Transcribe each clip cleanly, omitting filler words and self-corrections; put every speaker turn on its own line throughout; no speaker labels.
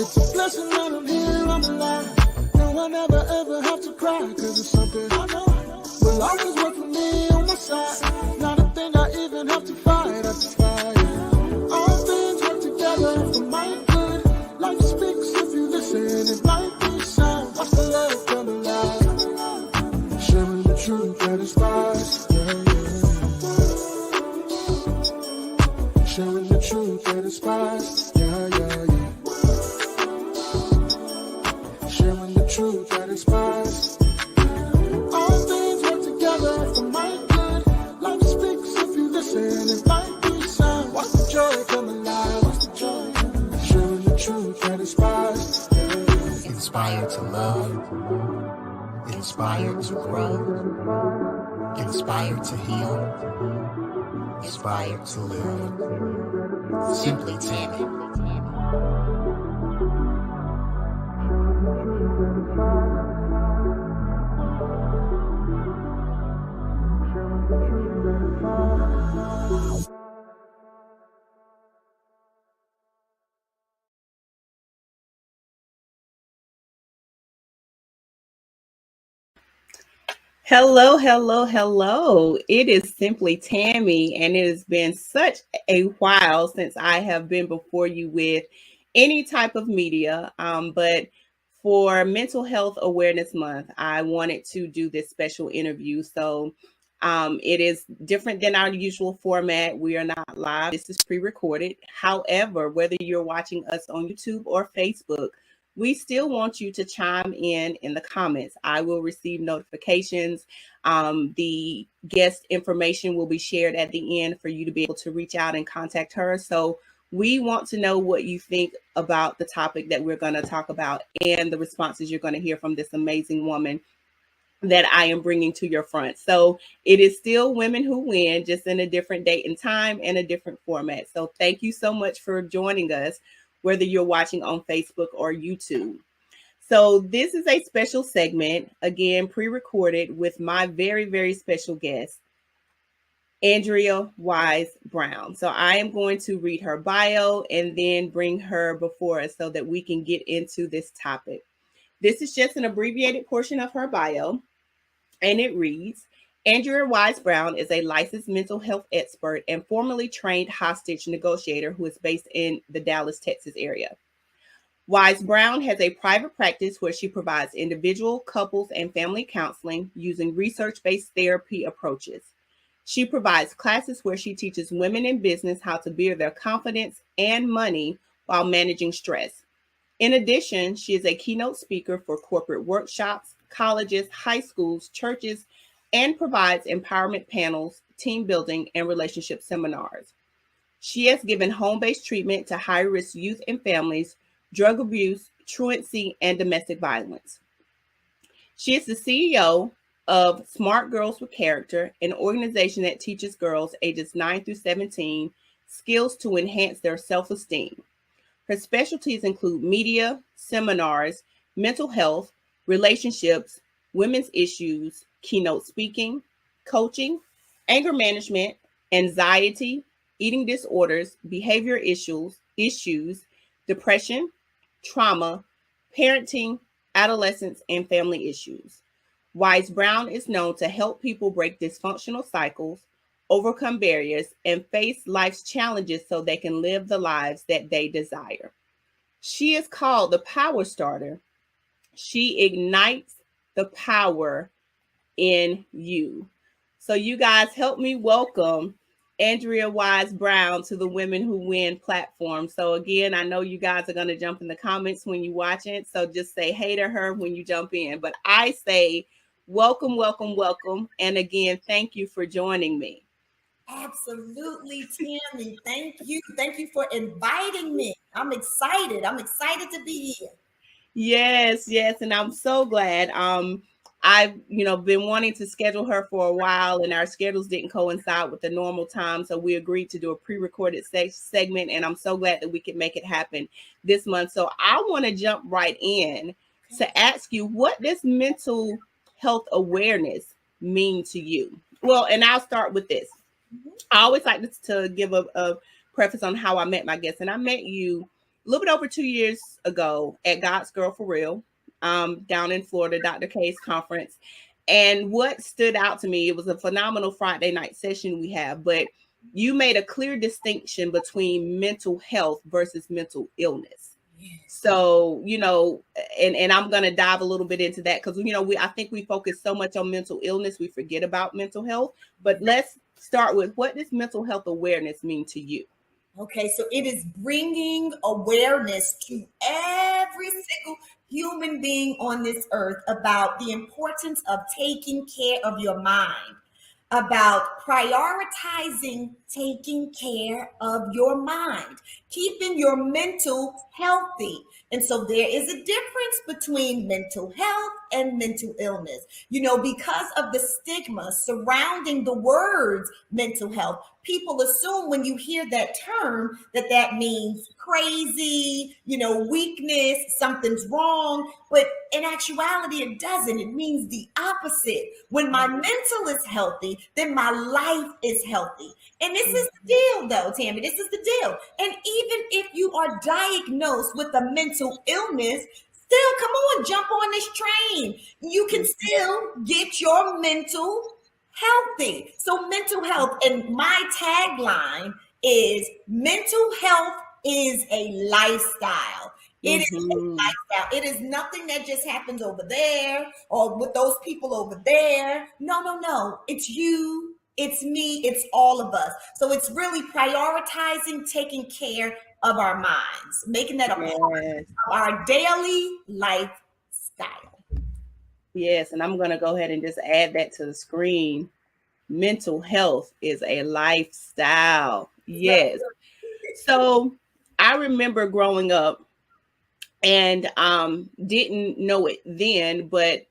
It's a blessing that I'm here, I'm alive. No, I never ever have to cry, cause it's something I know will always work for me on my side. Not a thing I even have to fight, all things work together for my good. Life speaks if you listen, and life be sound. Watch the love come alive. Sharing the truth that inspires, sharing the truth that inspires, sharing the truth that inspires. All things work together for my good. Life speaks if you listen, and life be sound. Watch the joy come alive, watch the joy. Sharing the truth that inspires.
Inspired to love, inspired to grow, inspired to heal, inspired to live. Simply Tammy.
Hello, hello, hello. It is Simply Tammy, and it has been such a while since I have been before you with any type of media. But for Mental Health Awareness Month, I wanted to do this special interview. So it is different than our usual format. We are not live. This is pre-recorded. However, whether you're watching us on YouTube or Facebook, we still want you to chime in the comments. I will receive notifications. The guest information will be shared at the end for you to be able to reach out and contact her. So we want to know what you think about the topic that we're going to talk about and the responses you're going to hear from this amazing woman that I am bringing to your front. So it is still Women Who Win, just in a different date and time and a different format. So thank you so much for joining us, whether you're watching on Facebook or YouTube. So this is a special segment, again, pre-recorded with my very, very special guest, Andrea Wise Brown. So I am going to read her bio and then bring her before us so that we can get into this topic. This is just an abbreviated portion of her bio, and it reads, Andrea Wise Brown is a licensed mental health expert and formerly trained hostage negotiator who is based in the Dallas, Texas area. Wise Brown has a private practice where she provides individual, couples, and family counseling using research-based therapy approaches. She provides classes where she teaches women in business how to build their confidence and money while managing stress. In addition, she is a keynote speaker for corporate workshops, colleges, high schools, churches, and provides empowerment panels, team building, and relationship seminars. She has given home-based treatment to high-risk youth and families, drug abuse, truancy, and domestic violence. She is the CEO of Smart Girls with Character, an organization that teaches girls ages 9 through 17 skills to enhance their self-esteem. Her specialties include media, seminars, mental health, relationships, women's issues, keynote speaking, coaching, anger management, anxiety, eating disorders, behavior issues, depression, trauma, parenting, adolescence, and family issues. Wise Brown is known to help people break dysfunctional cycles, overcome barriers, and face life's challenges so they can live the lives that they desire. She is called the Power Starter. She ignites the power in you. So you guys help me welcome Andrea Wise Brown to the Women Who Win platform. So again, I know you guys are going to jump in the comments when you watch it. So just say hey to her when you jump in. But I say welcome, welcome, welcome. And again, thank you for joining me.
Absolutely, Tammy. Thank you. Thank you for inviting me. I'm excited. I'm excited to be here.
Yes, yes. And I'm so glad. I've, been wanting to schedule her for a while, and our schedules didn't coincide with the normal time. So we agreed to do a pre-recorded segment, and I'm so glad that we could make it happen this month. So I want to jump right in to ask you, what does mental health awareness mean to you? Well, and I'll start with this. I always like to give a preface on how I met my guests, and I met you little bit over 2 years ago at God's Girl for Real, down in Florida, Dr. K's conference. And what stood out to me, it was a phenomenal Friday night session we have, but you made a clear distinction between mental health versus mental illness. So, and I'm going to dive a little bit into that because, I think we focus so much on mental illness, we forget about mental health. But let's start with, what does mental health awareness mean to you?
Okay, so it is bringing awareness to every single human being on this earth about the importance of taking care of your mind, about prioritizing taking care of your mind, keeping your mental healthy. And so there is a difference between mental health and mental illness. Because of the stigma surrounding the words mental health, people assume when you hear that term that means crazy, weakness, something's wrong. But in actuality, it doesn't. It means the opposite. When my mental is healthy, then my life is healthy. And this is the deal, though, Tammy. This is the deal. And even if you are diagnosed with a mental illness, still, come on, jump on this train. You can still get your mental healthy. So mental health, and my tagline is mental health is a lifestyle. It is a lifestyle. It is nothing that just happens over there or with those people over there. No. It's you, it's me, it's all of us. So it's really prioritizing taking care of our minds, making that a part of our daily lifestyle.
Yes, and I'm going to go ahead and just add that to the screen. Mental health is a lifestyle. Yes. So I remember growing up and didn't know it then, but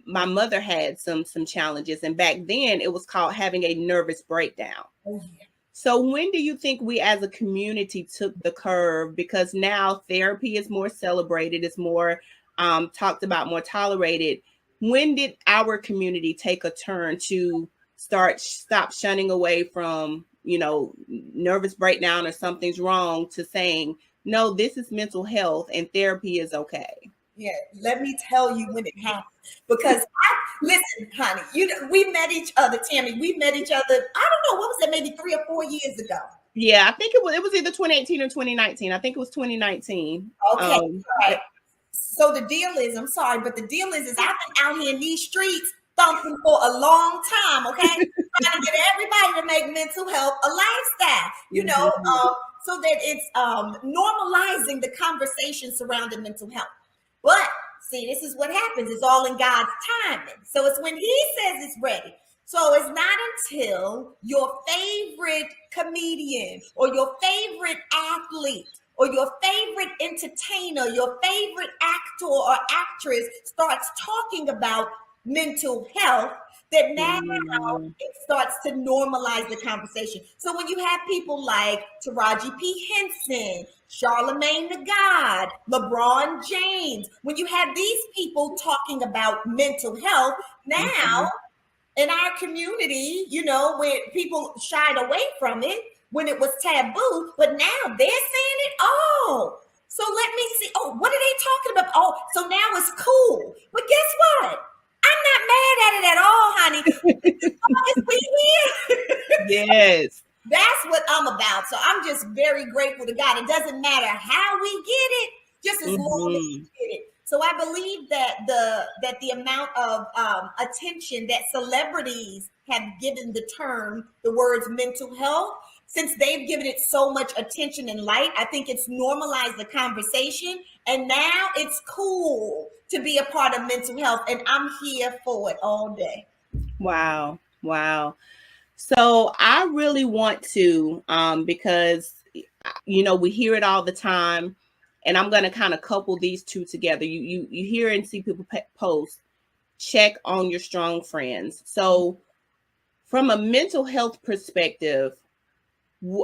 my mother had some challenges. And back then it was called having a nervous breakdown. Oh, yeah. So when do you think we as a community took the curve? Because now therapy is more celebrated, it's more talked about, more tolerated. When did our community take a turn to stop shunning away from, nervous breakdown or something's wrong, to saying, no, this is mental health and therapy is okay?
Yeah, let me tell you when it happened. Because listen, honey, we met each other, Tammy. We met each other, I don't know, what was that, maybe 3 or 4 years ago?
Yeah, I think it was either 2018 or 2019. I think it was 2019.
Okay, all right. So the deal is, I'm sorry, but the deal is I've been out here in these streets thumping for a long time, okay? Trying to get everybody to make mental health a lifestyle, so that it's normalizing the conversation surrounding mental health. But see, this is what happens. It's all in God's timing. So it's when he says it's ready. So it's not until your favorite comedian or your favorite athlete or your favorite entertainer, your favorite actor or actress starts talking about mental health that now it starts to normalize the conversation. So when you have people like Taraji P. Henson, Charlemagne the God, LeBron James, when you have these people talking about mental health, now in our community, where people shied away from it when it was taboo, but now they're saying it. Oh, so let me see. Oh, what are they talking about? Oh, so now it's cool. But guess what? I'm not mad at it at all, honey. As long as we here.
Yes.
That's what I'm about. So I'm just very grateful to God. It doesn't matter how we get it, just as long as we get it. So I believe that the amount of attention that celebrities have given the words mental health, since they've given it so much attention and light, I think it's normalized the conversation. And now it's cool to be a part of mental health. And I'm here for it all day.
Wow. So I really want to, because, we hear it all the time. And I'm going to kind of couple these two together. You hear and see people post, check on your strong friends. So from a mental health perspective,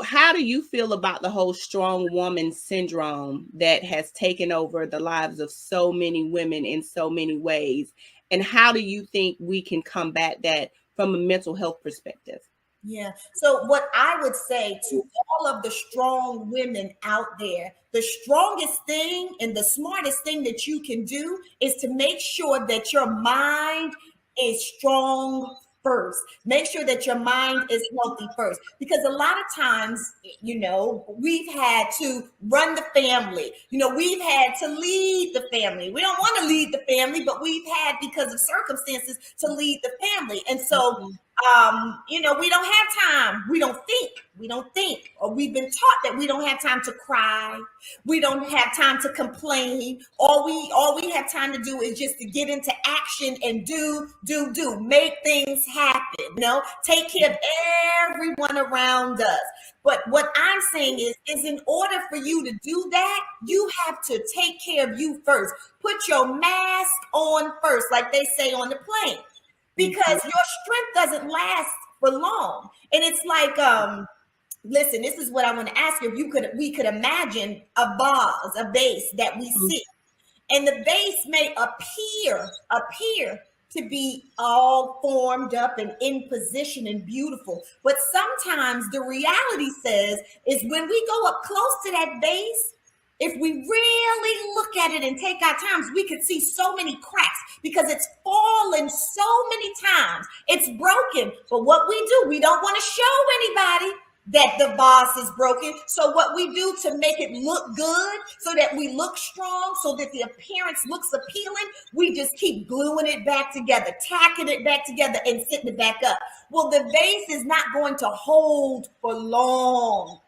how do you feel about the whole strong woman syndrome that has taken over the lives of so many women in so many ways? And how do you think we can combat that from a mental health perspective?
Yeah. So what I would say to all of the strong women out there, the strongest thing and the smartest thing that you can do is to make sure that your mind is strong first. Make sure that your mind is healthy first. Because a lot of times, we've had to run the family. We've had to lead the family. We don't want to lead the family, but we've had, because of circumstances, to lead the family. And so we don't have time. We don't think, or we've been taught that we don't have time to cry. We don't have time to complain. All we have time to do is just to get into action and do, make things happen, take care of everyone around us. But what I'm saying is in order for you to do that, you have to take care of you first. Put your mask on first, like they say on the plane, because your strength doesn't last for long. And it's like, listen, this is what I want to ask you. If we could imagine a vase that we see, and the vase may appear to be all formed up and in position and beautiful. But sometimes the reality says is when we go up close to that vase, if we really look at it and take our times, we could see so many cracks because it's fallen so many times. It's broken. But what we do, we don't want to show anybody that the vase is broken. So what we do to make it look good, so that we look strong, so that the appearance looks appealing, we just keep gluing it back together, tacking it back together, and sitting it back up. Well, the vase is not going to hold for long.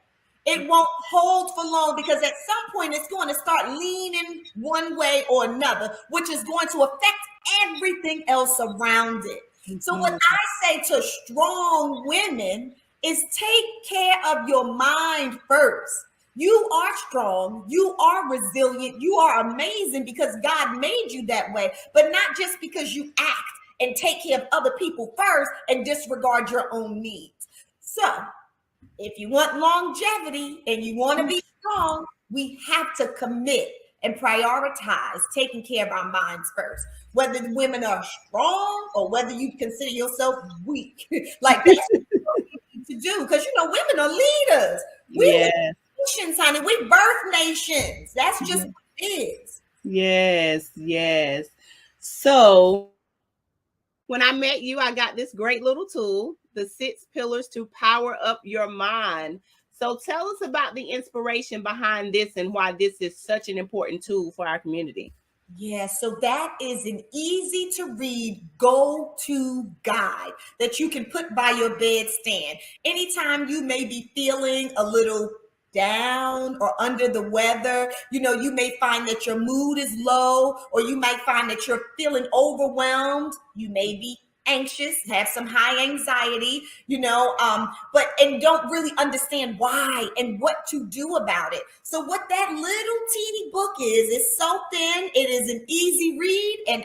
It won't hold for long because at some point it's going to start leaning one way or another, which is going to affect everything else around it. So what I say to strong women is take care of your mind first. You are strong. You are resilient. You are amazing because God made you that way, but not just because you act and take care of other people first and disregard your own needs. So if you want longevity and you want to be strong, we have to commit and prioritize taking care of our minds first. Whether the women are strong or whether you consider yourself weak, like that's what you need to do. Because women are leaders. We're nations, honey. We birth nations. That's just what it is.
Yes. So when I met you, I got this great little tool, the 6 pillars to power up your mind. So tell us about the inspiration behind this and why this is such an important tool for our community.
Yeah, so that is an easy to read go-to guide that you can put by your bedstand. Anytime you may be feeling a little down or under the weather, you may find that your mood is low, or you might find that you're feeling overwhelmed. You may be anxious, have some high anxiety, and don't really understand why and what to do about it. So what that little teeny book is so thin. It is an easy read, and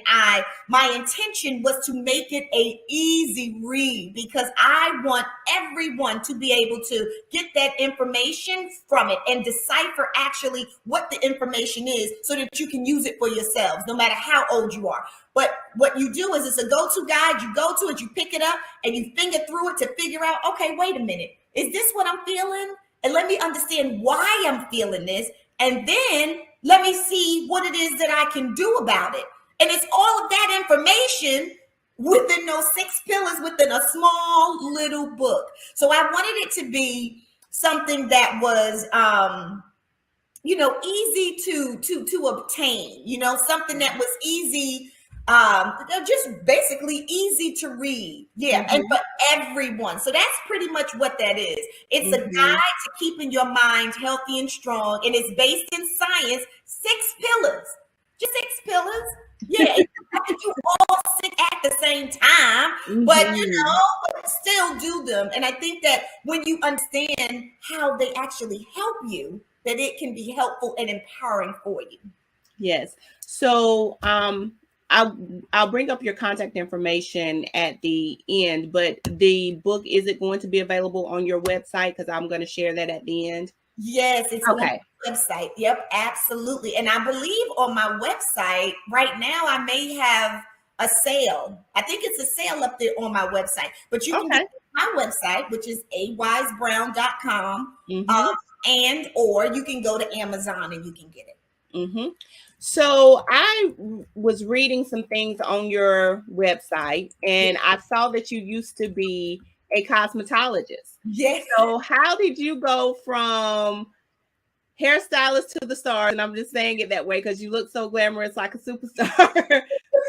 my intention was to make it a easy read because I want everyone to be able to get that information from it and decipher actually what the information is so that you can use it for yourselves, no matter how old you are. But what you do is it's a go-to guide. You go to it, you pick it up, and you finger through it to figure out, okay, wait a minute. Is this what I'm feeling? And let me understand why I'm feeling this. And then let me see what it is that I can do about it. And it's all of that information within those 6 pillars within a small little book. So I wanted it to be something that was easy to obtain, something that was easy, just basically easy to read. And for everyone. So that's pretty much what that is. It's a guide to keeping your mind healthy and strong, and it's based in science. 6 pillars, just 6 pillars. Yeah, you have to do all 6 at the same time, but still do them. And I think that when you understand how they actually help you, that it can be helpful and empowering for you.
Yes. So I'll bring up your contact information at the end, but the book, is it going to be available on your website? Because I'm going to share that at the end.
Yes, it's okay. On my website. Yep, absolutely. And I believe on my website right now, I may have a sale. I think it's a sale up there on my website, but you can get my website, which is awisebrown.com,
Mm-hmm.
and or you can go to Amazon and you can get it.
Mm-hmm. So I was reading some things on your website, and I saw that you used to be a cosmetologist.
Yes.
So how did you go from hairstylist to the stars, and I'm just saying it that way because you look so glamorous like a superstar,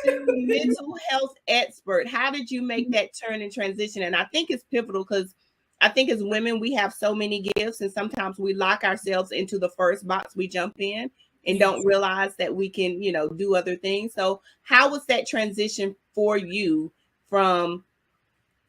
to mental health expert? How did you make that turn and transition? And I think it's pivotal because I think as women, we have so many gifts, and sometimes we lock ourselves into the first box we jump in and don't realize that we can, do other things. So how was that transition for you from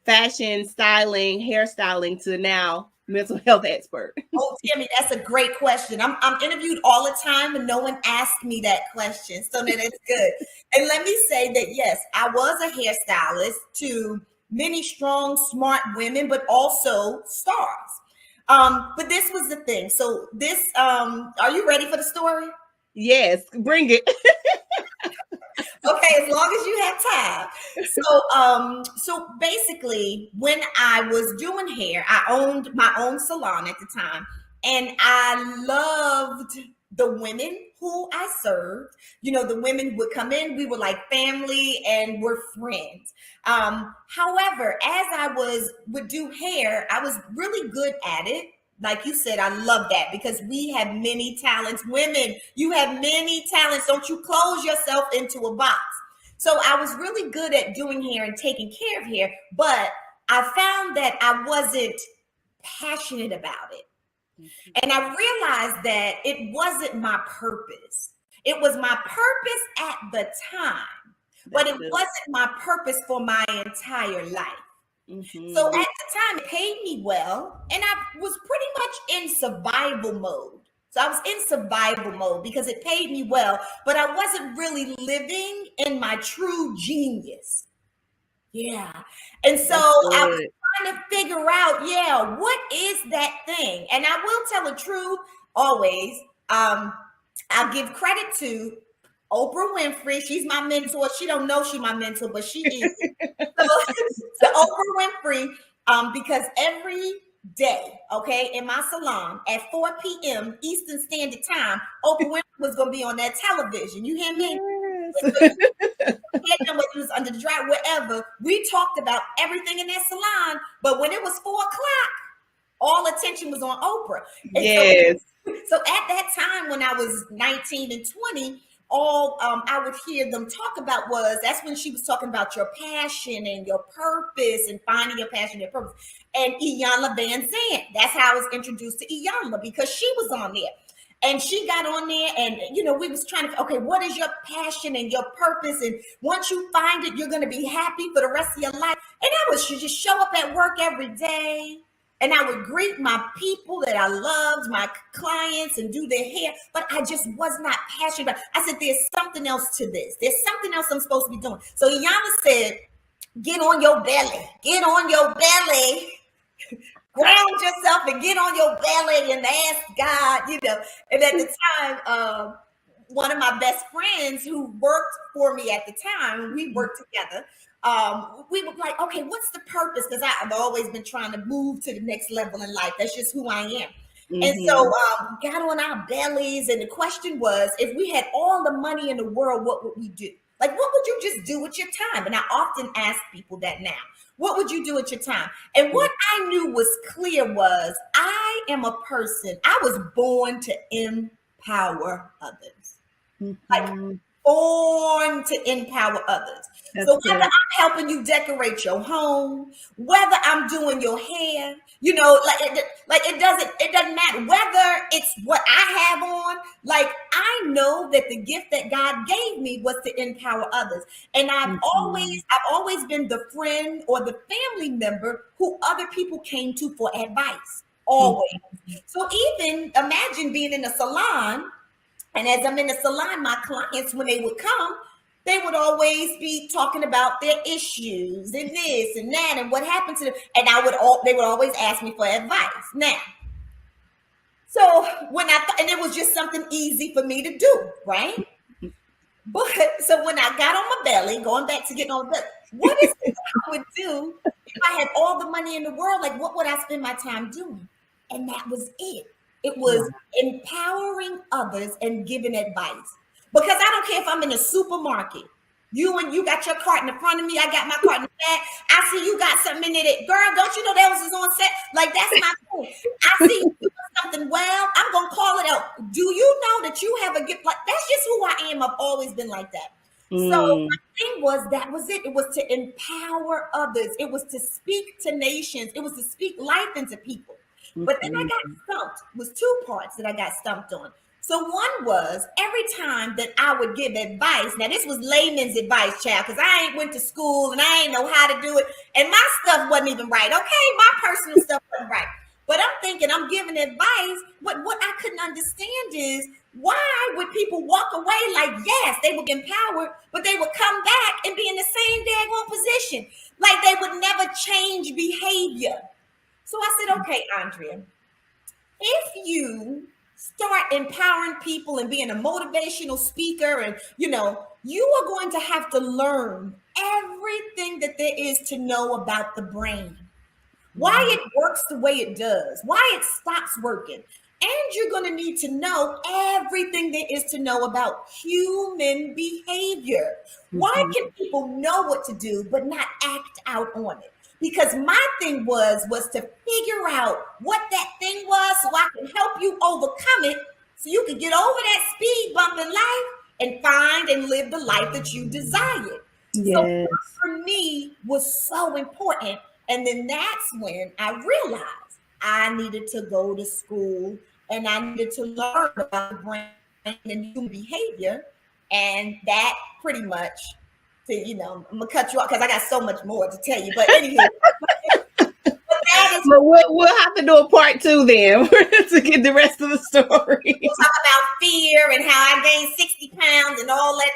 fashion, styling, hairstyling to now mental health expert?
Oh, Tammy, that's a great question. I'm interviewed all the time and no one asked me that question. So that it's good. And let me say that, yes, I was a hairstylist to many strong, smart women, but also stars. But this was the thing. So this, are you ready for the story?
Yes, bring it.
Okay, as long as you have time. So basically, when I was doing hair, I owned my own salon at the time, and I loved the women who I served. The women would come in, we were like family and we're friends. However, as I would do hair, I was really good at it. Like you said, I love that because we have many talents. Women, you have many talents. Don't you close yourself into a box. So I was really good at doing hair and taking care of hair, but I found that I wasn't passionate about it. And I realized that it wasn't my purpose. It was my purpose at the time, but it wasn't my purpose for my entire life.
Mm-hmm.
So at the time, it paid me well, and I was pretty much in survival mode. So I was in survival mode because it paid me well, but I wasn't really living in my true genius. Yeah. And so I was trying to figure out, what is that thing? And I will tell the truth always. I'll give credit to Oprah Winfrey. She's my mentor. She don't know she's my mentor, but she is. So Oprah Winfrey, because every day, okay, in my salon at 4 p.m. Eastern Standard Time, Oprah Winfrey was going to be on that television. You hear me?
Yes.
Whether it was under the dry, wherever, we talked about everything in that salon. But when it was 4 o'clock, all attention was on Oprah. And
yes.
So at that time, when I was 19 and 20, all I would hear them talk about that's when she was talking about your passion and your purpose and finding your passion and your purpose. And Iyanla Van Zandt, that's how I was introduced to Iyanla because she was on there. And she got on there and, we was trying to, okay, what is your passion and your purpose? And once you find it, you're going to be happy for the rest of your life. And I was just show up at work every day. And I would greet my people that I loved, my clients, and do their hair, but I just was not passionate about it. I said, there's something else to this. There's something else I'm supposed to be doing. So Iyanla said, get on your belly. Get on your belly. Ground yourself and get on your belly and ask God, And at the time, one of my best friends who worked for me at the time, we worked together. We were like, okay, what's the purpose? Because I've always been trying to move to the next level in life. That's just who I am. Mm-hmm. And so got on our bellies. And the question was, if we had all the money in the world, what would we do? Like, what would you just do with your time? And I often ask people that now. What would you do with your time? And what I knew was clear was I am a person, I was born to empower others. Mm-hmm. Like, born to empower others. So whether I'm helping you decorate your home, whether I'm doing your hair, it doesn't matter whether it's what I have on. Like, I know that the gift that God gave me was to empower others. And I've always been the friend or the family member who other people came to for advice. Always. Mm-hmm. So even imagine being in a salon. And as I'm in the salon, my clients, when they would come, they would always be talking about their issues and this and that and what happened to them. And they would always ask me for advice. Now, so and it was just something easy for me to do, right? But so when I got on my belly, going back to getting on the, what is it that I would do if I had all the money in the world? Like, what would I spend my time doing? And that was it. It was empowering others and giving advice. Because I don't care if I'm in a supermarket. You got your cart in the front of me. I got my cart in the back. I see you got something in it. Girl, don't you know that was on set? Like, that's my thing. I see you doing something well. I'm going to call it out. Do you know that you have a gift? Like, that's just who I am. I've always been like that. So my thing was, that was it. It was to empower others. It was to speak to nations. It was to speak life into people. But then I got stumped. It was two parts that I got stumped on. So one was every time that I would give advice. Now this was layman's advice, child, because I ain't went to school and I ain't know how to do it. And my stuff wasn't even right. Okay, my personal stuff wasn't right. But I'm thinking I'm giving advice. But what I couldn't understand is, why would people walk away like, yes, they would be empowered, but they would come back and be in the same daggone position. Like they would never change behavior. So I said, okay, Andrea, if you start empowering people and being a motivational speaker, and you are going to have to learn everything that there is to know about the brain, why it works the way it does, why it stops working. And you're going to need to know everything there is to know about human behavior. Why can people know what to do but not act out on it? Because my thing was to figure out what that thing was so I can help you overcome it, so you can get over that speed bump in life and find and live the life that you desired.
Yes.
So for me was so important. And then that's when I realized I needed to go to school and I needed to learn about the brain and human behavior. And that pretty much, I'm gonna cut you off because I got so much more to tell you. But anyway,
we'll have to do a part 2 then to get the rest of the story.
We'll talk about fear and how I gained 60 pounds and all that,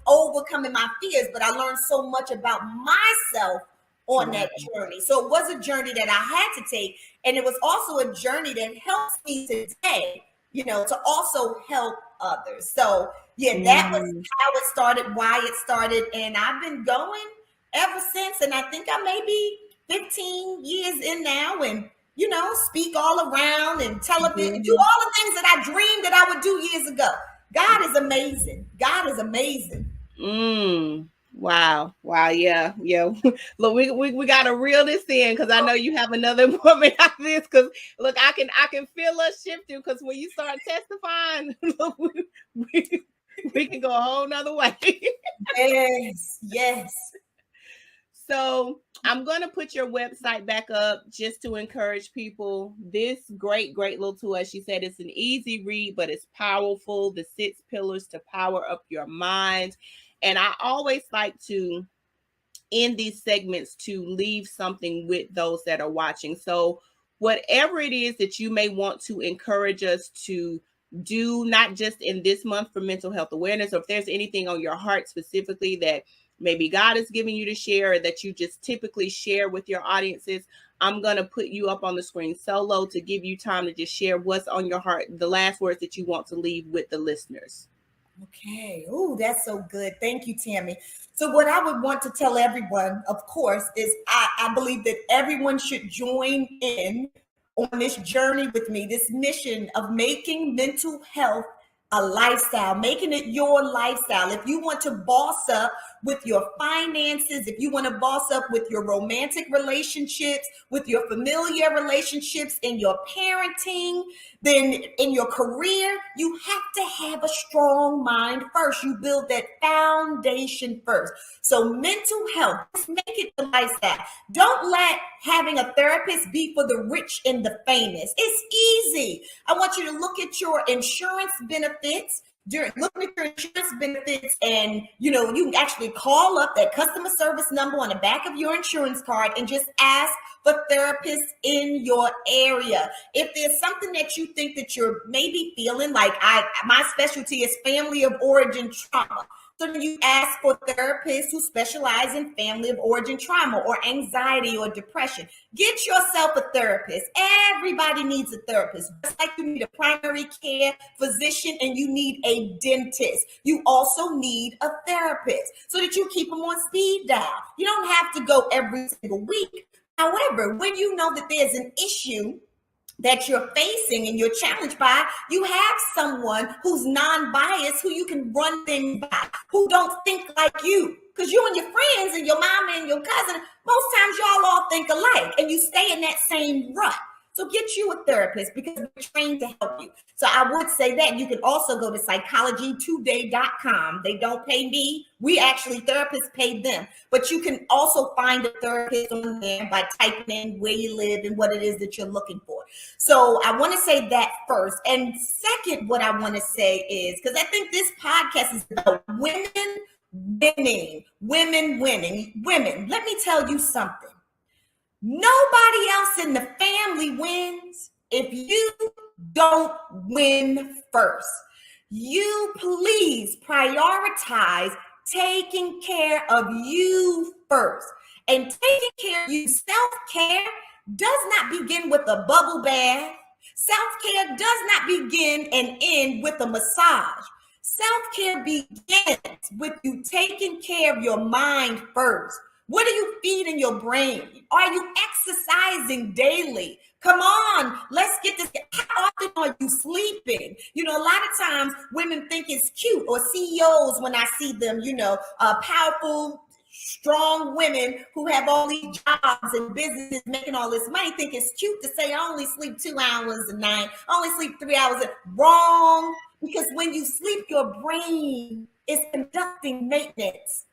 overcoming my fears. But I learned so much about myself on that journey. So it was a journey that I had to take. And it was also a journey that helps me today, to also help others. So yeah, that was how it started, why it started. And I've been going ever since. And I think I may be 15 years in now, and, speak all around and television, do all the things that I dreamed that I would do years ago. God is amazing. God is amazing.
Wow. Yeah. Look, we gotta reel this in, because I know you have another woman after this. Because look, I can feel us shifting, because when you start testifying, look, we can go a whole nother way.
Yes.
So I'm going to put your website back up just to encourage people. This great little tool, as she said, it's an easy read, but it's powerful. The 6 pillars to power up your mind. And I always like to end these segments to leave something with those that are watching. So whatever it is that you may want to encourage us to do, not just in this month for mental health awareness, or if there's anything on your heart specifically that maybe God is giving you to share, or that you just typically share with your audiences, I'm going to put you up on the screen solo to give you time to just share what's on your heart, the last words that you want to leave with the listeners.
Okay. Oh, that's so good. Thank you, Tammy. So what I would want to tell everyone, of course, is I believe that everyone should join in on this journey with me, this mission of making mental health a lifestyle, making it your lifestyle. If you want to boss up with your finances, if you want to boss up with your romantic relationships, with your familiar relationships, in your parenting, then in your career, you have to have a strong mind first. You build that foundation first. So mental health, just make it the lifestyle. Don't let having a therapist be for the rich and the famous. It's easy. I want you to look at your insurance benefits. Look at your insurance benefits, and you can actually call up that customer service number on the back of your insurance card and just ask for therapists in your area. If there's something that you think that you're maybe feeling like, my specialty is family of origin trauma. So then you ask for therapists who specialize in family of origin trauma or anxiety or depression. Get yourself a therapist. Everybody needs a therapist. Just like you need a primary care physician and you need a dentist, you also need a therapist so that you keep them on speed dial. You don't have to go every single week. However, when you know that there's an issue that you're facing and you're challenged by, you have someone who's non-biased, who you can run things by, who don't think like you. Because you and your friends and your mama and your cousin, most times y'all all think alike and you stay in that same rut. So get you a therapist because we're trained to help you. So I would say that you can also go to psychologytoday.com. They don't pay me. We actually, therapists pay them. But you can also find a therapist on there by typing in where you live and what it is that you're looking for. So I want to say that first. And second, what I want to say is, because I think this podcast is about women winning, women winning, women. Let me tell you something. Nobody else in the family wins if you don't win first. You please prioritize taking care of you first. And taking care of you, self-care does not begin with a bubble bath. Self-care does not begin and end with a massage. Self-care begins with you taking care of your mind first. What are you feeding your brain? Are you exercising daily? Come on, let's get this. How often are you sleeping? You know, a lot of times women think it's cute, or CEOs, when I see them, you know, powerful, strong women who have all these jobs and businesses making all this money, think it's cute to say, I only sleep 2 hours a night, I only sleep 3 hours. Wrong, because when you sleep, your brain is conducting maintenance.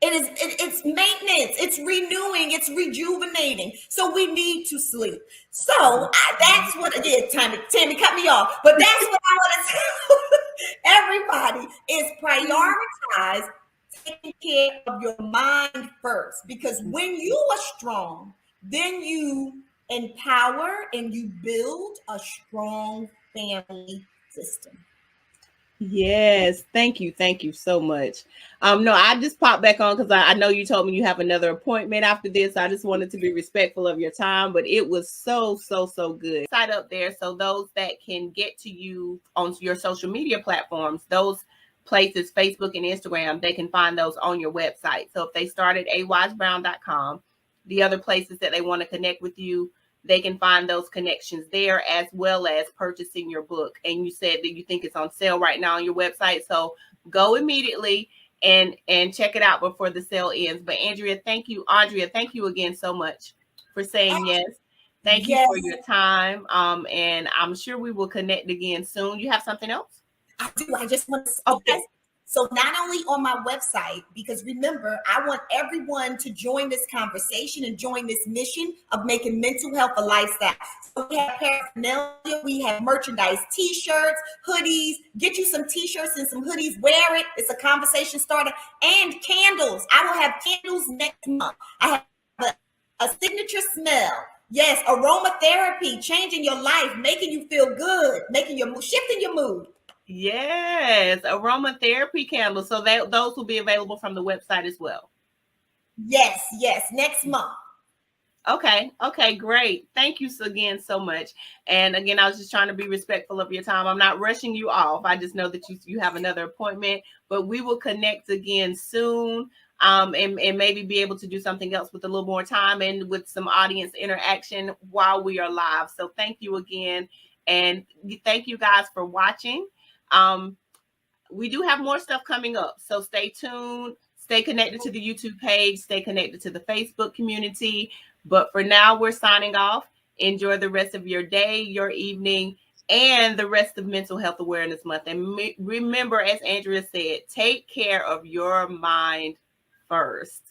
It's maintenance, it's renewing, it's rejuvenating. So we need to sleep. So that's what it is. Tammy, cut me off. But that's what I want to tell everybody is prioritize taking care of your mind first. Because when you are strong, then you empower and you build a strong family system.
Yes, thank you so much. No, I just popped back on because I know you told me you have another appointment after this. I just wanted to be respectful of your time, but it was so good. Site up there, so those that can get to you on your social media platforms, those places, Facebook and Instagram, they can find those on your website. So if they start at awisebrown.com, the other places that they want to connect with you, they can find those connections there, as well as purchasing your book. And you said that you think it's on sale right now on your website. So go immediately and check it out before the sale ends. But Andrea, thank you again so much for saying yes. Thank you for your time. And I'm sure we will connect again soon. You have something else?
I do. I just want to say this. So not only on my website, because remember, I want everyone to join this conversation and join this mission of making mental health a lifestyle. So we have paraphernalia, we have merchandise, t-shirts, hoodies. Get you some t-shirts and some hoodies. Wear it. It's a conversation starter. And candles. I will have candles next month. I have a signature smell. Yes, aromatherapy, changing your life, making you feel good, shifting your mood.
Yes, aromatherapy candles. So those will be available from the website as well.
Yes, next month.
Okay, great. Thank you again so much. And again, I was just trying to be respectful of your time. I'm not rushing you off. I just know that you have another appointment, but we will connect again soon. And maybe be able to do something else with a little more time and with some audience interaction while we are live. So thank you again. And thank you guys for watching. We do have more stuff coming up, so stay tuned, stay connected to the YouTube page, stay connected to the Facebook community. But for now, we're signing off. Enjoy the rest of your day, your evening, and the rest of Mental Health Awareness Month. And remember, as Andrea said, take care of your mind first.